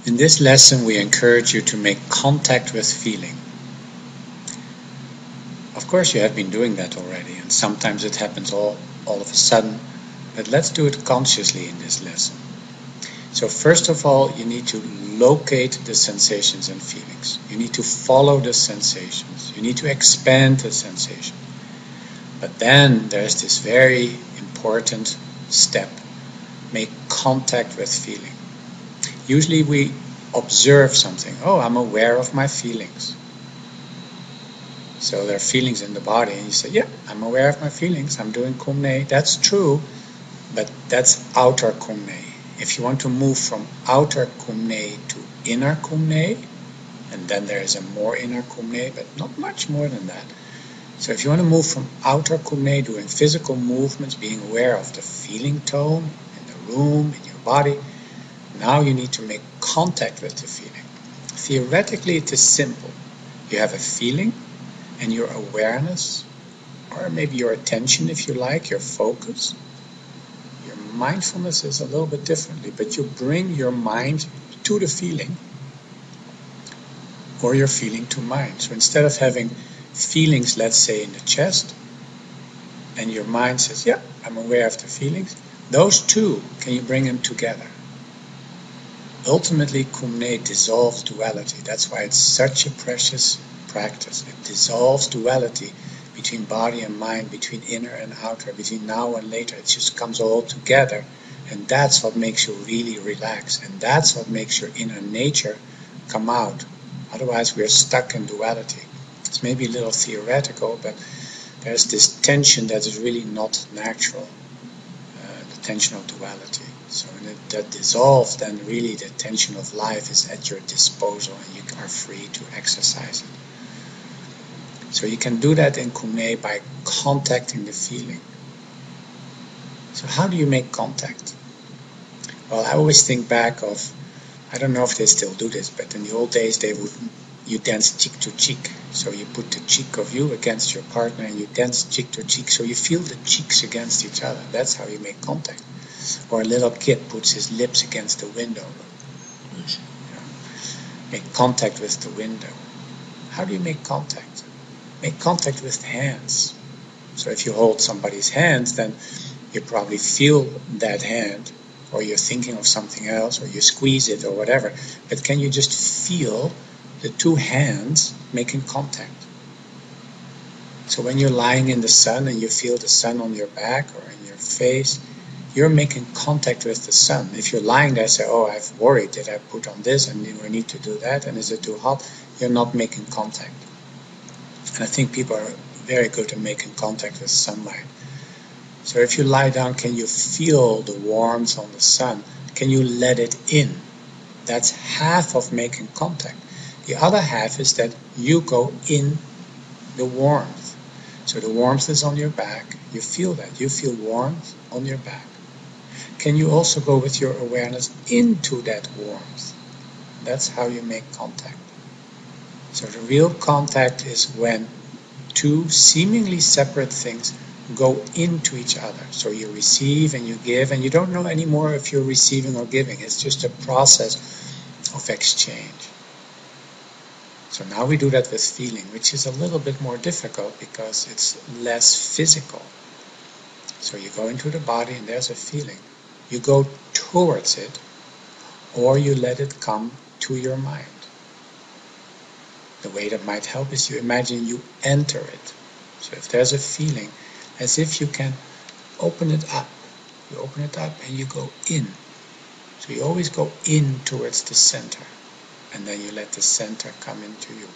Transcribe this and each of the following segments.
In this lesson, we encourage you to make contact with feeling. Of course, you have been doing that already, and sometimes it happens all of a sudden, but let's do it consciously in this lesson. So first of all, you need to locate the sensations and feelings. You need to follow the sensations. You need to expand the sensation. But then there's this very important step. Make contact with feeling. Usually we observe something. Oh, I'm aware of my feelings. So there are feelings in the body, and you say, yeah, I'm aware of my feelings. I'm doing qu'on. That's true, but that's outer qu'on. If you want to move from outer qu'on to inner qu'on, and then there is a more inner qu'on, but not much more than that. So if you want to move from outer qu'on, doing physical movements, being aware of the feeling tone in the room, in your body, now you need to make contact with the feeling. Theoretically, it is simple. You have a feeling, and your awareness, or maybe your attention if you like, your focus, your mindfulness is a little bit differently, but you bring your mind to the feeling, or your feeling to mind. So instead of having feelings, let's say, in the chest, and your mind says, yeah, I'm aware of the feelings, those two, can you bring them together? Ultimately, qu'on dissolves duality. That's why it's such a precious practice. It dissolves duality between body and mind, between inner and outer, between now and later. It just comes all together, and that's what makes you really relax, and that's what makes your inner nature come out. Otherwise, we're stuck in duality. It's maybe a little theoretical, but there's this tension that is really not natural, the tension of duality. So when that dissolves, then really the tension of life is at your disposal, and you are free to exercise it. So you can do that in qu'on by contacting the feeling. So how do you make contact? Well, I always think back of, I don't know if they still do this, but in the old days you dance cheek to cheek. So you put the cheek of you against your partner and you dance cheek to cheek. So you feel the cheeks against each other. That's how you make contact. Or a little kid puts his lips against the window. Make contact with the window. How do you make contact? Make contact with the hands. So if you hold somebody's hands, then you probably feel that hand, or you're thinking of something else, or you squeeze it, or whatever. But can you just feel the two hands making contact? So when you're lying in the sun and you feel the sun on your back or in your face, you're making contact with the sun. If you're lying there and say, oh, I've worried that I put on this and we need to do that, and is it too hot? You're not making contact. And I think people are very good at making contact with sunlight. So if you lie down, can you feel the warmth on the sun? Can you let it in? That's half of making contact. The other half is that you go in the warmth. So the warmth is on your back. You feel that. You feel warmth on your back. Can you also go with your awareness into that warmth? That's how you make contact. So the real contact is when two seemingly separate things go into each other. So you receive and you give, and you don't know anymore if you're receiving or giving. It's just a process of exchange. So now we do that with feeling, which is a little bit more difficult because it's less physical. So you go into the body and there's a feeling. You go towards it, or you let it come to your mind. The way that might help is you imagine you enter it. So if there's a feeling, as if you can open it up. You open it up and you go in. So you always go in towards the center, and then you let the center come into you.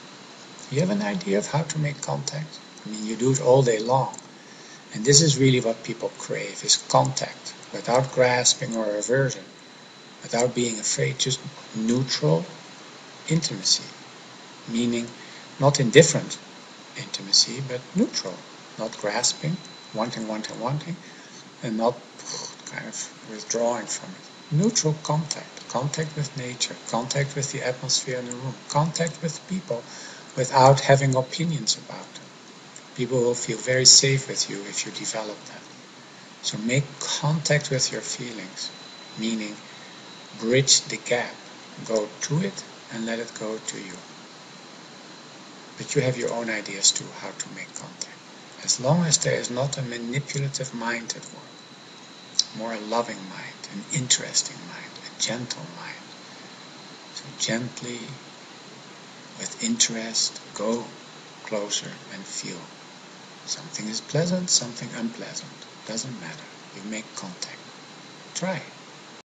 You have an idea of how to make contact? I mean, you do it all day long. And this is really what people crave, is contact, without grasping or aversion, without being afraid, just neutral intimacy, meaning not indifferent intimacy, but neutral, not grasping, wanting, and not kind of withdrawing from it. Neutral contact, contact with nature, contact with the atmosphere in the room, contact with people without having opinions about them. People will feel very safe with you if you develop that. So make contact with your feelings, meaning bridge the gap go to it and let it go to you. But you have your own ideas too, how to make contact. As long as there is not a manipulative mind at work, more a loving mind, an interesting mind, a gentle mind. So gently, with interest, go closer and feel. Something is pleasant, something unpleasant. Doesn't matter. You make contact. Try.